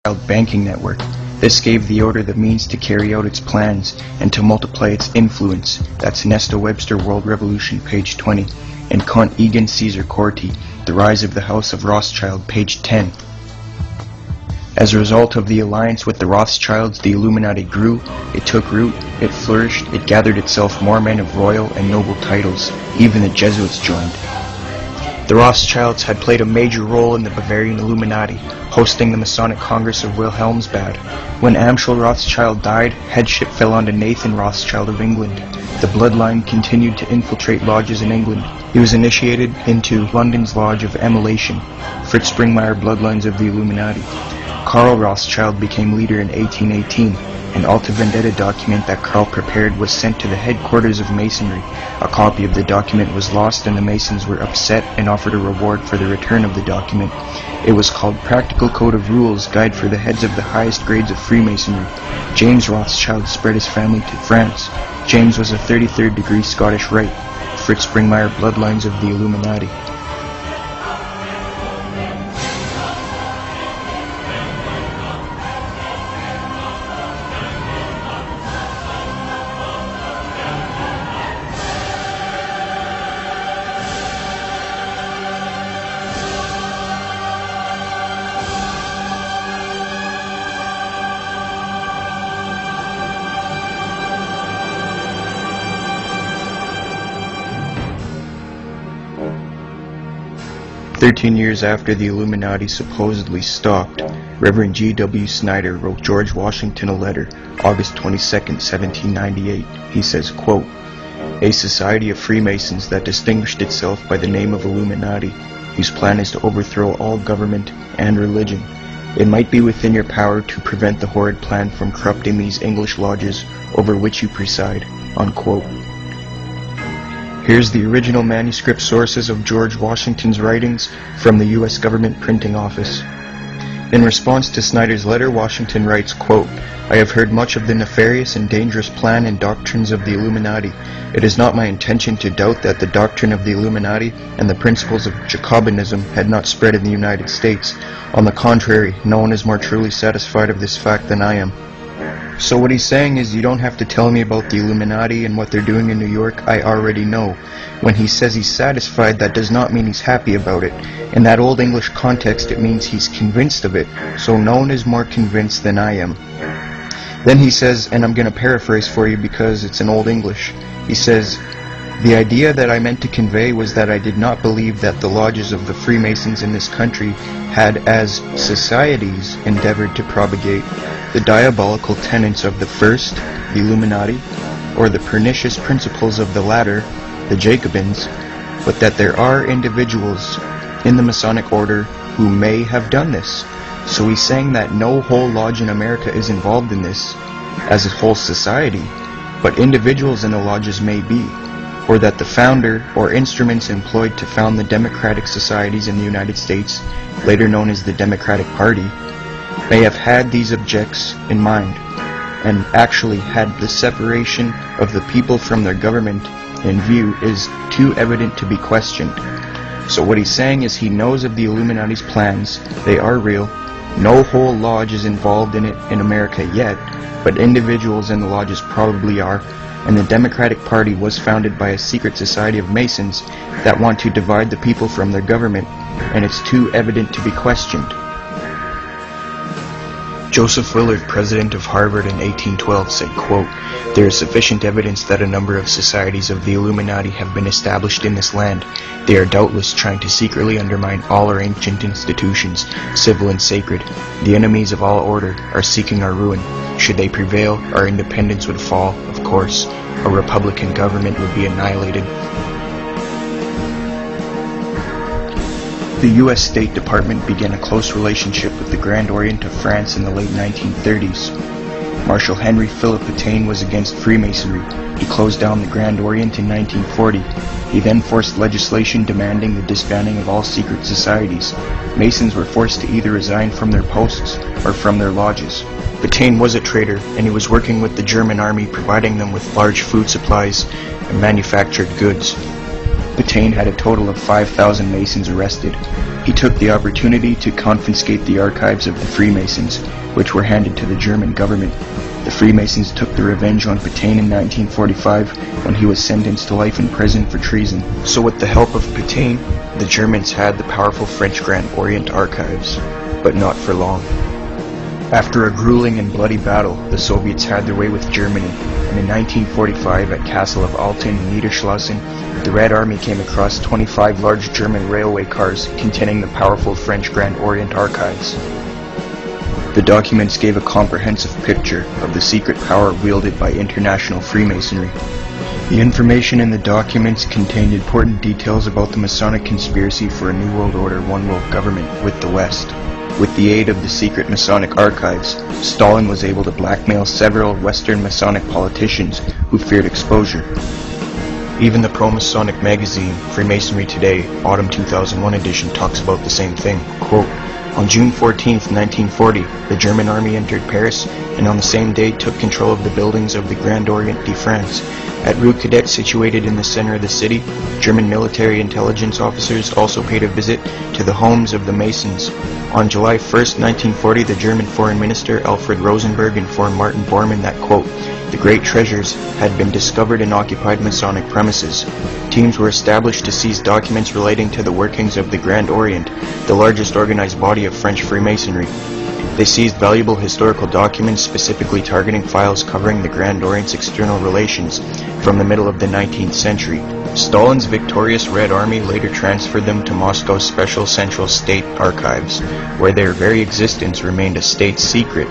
Rothschild banking network. This gave the order the means to carry out its plans and to multiply its influence. That's Nesta Webster, World Revolution, page 20, and Kant Egan Caesar Corti, The Rise of the House of Rothschild, page 10. As a result of the alliance with the Rothschilds, the Illuminati grew, it took root, it flourished, it gathered itself more men of royal and noble titles. Even the Jesuits joined. The Rothschilds had played a major role in the Bavarian Illuminati, hosting the Masonic Congress of Wilhelmsbad. When Amschel Rothschild died, headship fell onto Nathan Rothschild of England. The bloodline continued to infiltrate lodges in England. He was initiated into London's Lodge of Emulation, Fritz Springmeier bloodlines of the Illuminati. Karl Rothschild became leader in 1818. An Alta Vendetta document that Karl prepared was sent to the headquarters of Masonry. A copy of the document was lost and the Masons were upset and offered a reward for the return of the document. It was called Practical Code of Rules, Guide for the Heads of the Highest Grades of Freemasonry. James Rothschild spread his family to France. James was a 33rd degree Scottish Rite. Fritz Springmeier bloodlines of the Illuminati. "13 years after the Illuminati supposedly stopped, Reverend G.W. Snyder wrote George Washington a letter, August 22, 1798. He says, quote, "A society of Freemasons that distinguished itself by the name of Illuminati, whose plan is to overthrow all government and religion. It might be within your power to prevent the horrid plan from corrupting these English lodges over which you preside." Unquote. Here's the original manuscript sources of George Washington's writings from the U.S. Government Printing Office. In response to Snyder's letter, Washington writes, quote, "I have heard much of the nefarious and dangerous plan and doctrines of the Illuminati. It is not my intention to doubt that the doctrine of the Illuminati and the principles of Jacobinism had not spread in the United States. On the contrary, no one is more truly satisfied of this fact than I am." So what he's saying is, you don't have to tell me about the Illuminati and what they're doing in New York. I already know. When he says he's satisfied, that does not mean he's happy about it. In that Old English context, it means he's convinced of it. So no one is more convinced than I am. Then he says, and I'm going to paraphrase for you because it's in Old English. He says, "The idea that I meant to convey was that I did not believe that the lodges of the Freemasons in this country had, as societies, endeavored to propagate the diabolical tenets of the first, the Illuminati, or the pernicious principles of the latter, the Jacobins, but that there are individuals in the Masonic order who may have done this." So he's saying that no whole lodge in America is involved in this as a whole society, but individuals in the lodges may be, or that the founder or instruments employed to found the democratic societies in the United States, later known as the Democratic Party, may have had these objects in mind, and actually had the separation of the people from their government in view is too evident to be questioned. So what he's saying is he knows of the Illuminati's plans, they are real, no whole lodge is involved in it in America yet, but individuals in the lodges probably are, and the Democratic Party was founded by a secret society of Masons that want to divide the people from their government, and it's too evident to be questioned. Joseph Willard, president of Harvard in 1812, said, quote, "There is sufficient evidence that a number of societies of the Illuminati have been established in this land. They are doubtless trying to secretly undermine all our ancient institutions, civil and sacred. The enemies of all order are seeking our ruin. Should they prevail, our independence would fall, of course. A republican government would be annihilated." The U.S. State Department began a close relationship with the Grand Orient of France in the late 1930s. Marshal Henry Philip Pétain was against Freemasonry. He closed down the Grand Orient in 1940. He then forced legislation demanding the disbanding of all secret societies. Masons were forced to either resign from their posts or from their lodges. Pétain was a traitor, and he was working with the German army, providing them with large food supplies and manufactured goods. Pétain had a total of 5,000 Masons arrested. He took the opportunity to confiscate the archives of the Freemasons, which were handed to the German government. The Freemasons took their revenge on Pétain in 1945 when he was sentenced to life in prison for treason. So with the help of Pétain, the Germans had the powerful French Grand Orient archives, but not for long. After a grueling and bloody battle, the Soviets had their way with Germany, and in 1945 at Castle of Alten in Niederschleusen, the Red Army came across 25 large German railway cars containing the powerful French Grand Orient archives. The documents gave a comprehensive picture of the secret power wielded by international Freemasonry. The information in the documents contained important details about the Masonic conspiracy for a New World Order, One World Government with the West. With the aid of the secret Masonic archives, Stalin was able to blackmail several Western Masonic politicians who feared exposure. Even the pro-Masonic magazine, Freemasonry Today, Autumn 2001 edition, talks about the same thing. Quote, on June 14, 1940, the German army entered Paris and on the same day took control of the buildings of the Grand Orient de France. At Rue Cadet, situated in the center of the city, German military intelligence officers also paid a visit to the homes of the Masons. On July 1, 1940, the German Foreign Minister Alfred Rosenberg informed Martin Bormann that, quote, the great treasures had been discovered in occupied Masonic premises. Teams were established to seize documents relating to the workings of the Grand Orient, the largest organized body of French Freemasonry. They seized valuable historical documents specifically targeting files covering the Grand Orient's external relations from the middle of the 19th century. Stalin's victorious Red Army later transferred them to Moscow's Special Central State Archives, where their very existence remained a state secret.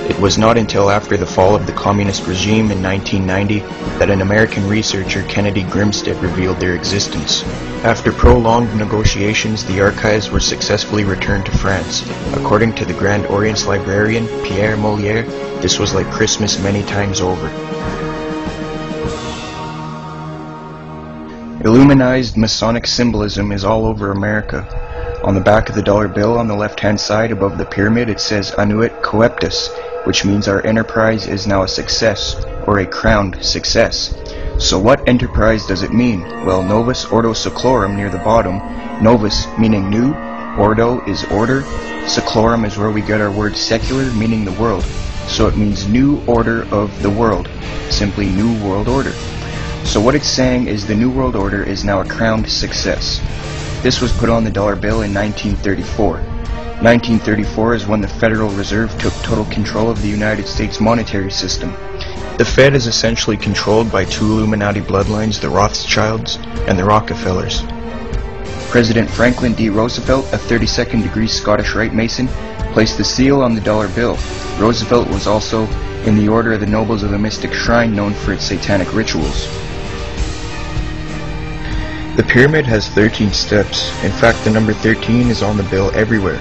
It was not until after the fall of the communist regime in 1990 that an American researcher, Kennedy Grimstead, revealed their existence. After prolonged negotiations, the archives were successfully returned to France. According to the Grand Orient's librarian, Pierre Molière, this was like Christmas many times over. Illuminized Masonic symbolism is all over America. On the back of the dollar bill on the left-hand side above the pyramid it says Annuit Coeptus, which means our enterprise is now a success, or a crowned success. So what enterprise does it mean? Well, Novus Ordo Seclorum near the bottom, Novus meaning new, Ordo is order, Seclorum is where we get our word secular, meaning the world. So it means new order of the world, simply New World Order. So what it's saying is the New World Order is now a crowned success. This was put on the dollar bill in 1934. 1934 is when the Federal Reserve took total control of the United States monetary system. The Fed is essentially controlled by two Illuminati bloodlines, the Rothschilds and the Rockefellers. President Franklin D. Roosevelt, a 32nd degree Scottish Rite Mason, placed the seal on the dollar bill. Roosevelt was also in the Order of the Nobles of the Mystic Shrine, known for its satanic rituals. The pyramid has 13 steps. In fact, the number 13 is on the bill everywhere.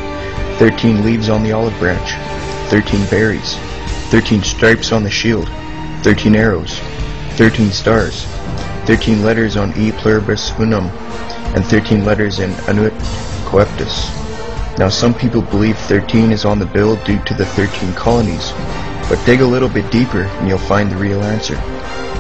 13 leaves on the olive branch, 13 berries, 13 stripes on the shield, 13 arrows, 13 stars, 13 letters on E pluribus unum, and 13 letters in Annuit Coeptus. Now some people believe 13 is on the bill due to the 13 colonies, but dig a little bit deeper and you'll find the real answer.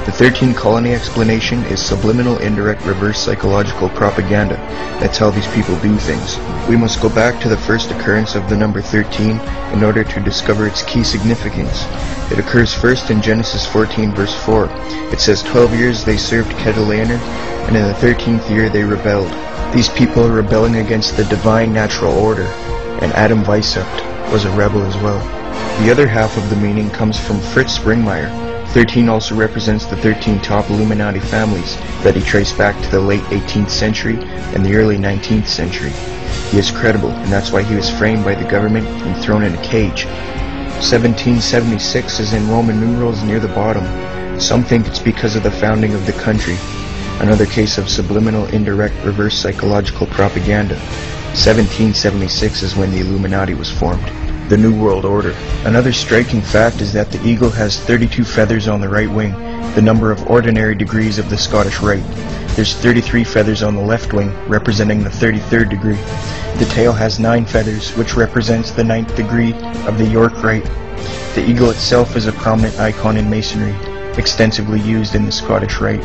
The 13 colony explanation is subliminal, indirect, reverse psychological propaganda. That's how these people do things. We must go back to the first occurrence of the number 13 in order to discover its key significance. It occurs first in Genesis 14 verse 4. It says 12 years they served Kedorlaomer, and in the 13th year they rebelled. These people are rebelling against the divine natural order, and Adam Weishaupt was a rebel as well. The other half of the meaning comes from Fritz Springmeier. 13 also represents the 13 top Illuminati families that he traced back to the late 18th century and the early 19th century. He is credible, and that's why he was framed by the government and thrown in a cage. 1776 is in Roman numerals near the bottom. Some think it's because of the founding of the country. Another case of subliminal, indirect, reverse psychological propaganda. 1776 is when the Illuminati was formed. The New World Order. Another striking fact is that the eagle has 32 feathers on the right wing, the number of ordinary degrees of the Scottish Rite. There's 33 feathers on the left wing, representing the 33rd degree. The tail has 9 feathers, which represents the 9th degree of the York Rite. The eagle itself is a prominent icon in Masonry, extensively used in the Scottish Rite.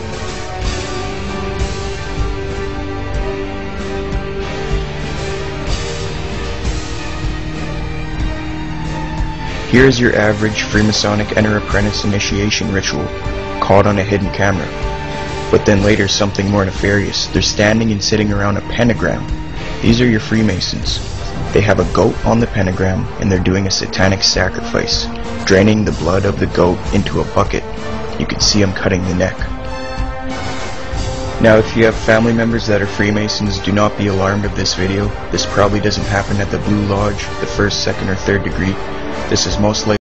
Here is your average Freemasonic enter-apprentice initiation ritual, caught on a hidden camera. But then later something more nefarious. They're standing and sitting around a pentagram. These are your Freemasons. They have a goat on the pentagram and they're doing a satanic sacrifice, draining the blood of the goat into a bucket. You can see them cutting the neck. Now if you have family members that are Freemasons, do not be alarmed of this video. This probably doesn't happen at the Blue Lodge, the 1st, 2nd, or 3rd degree. This is most likely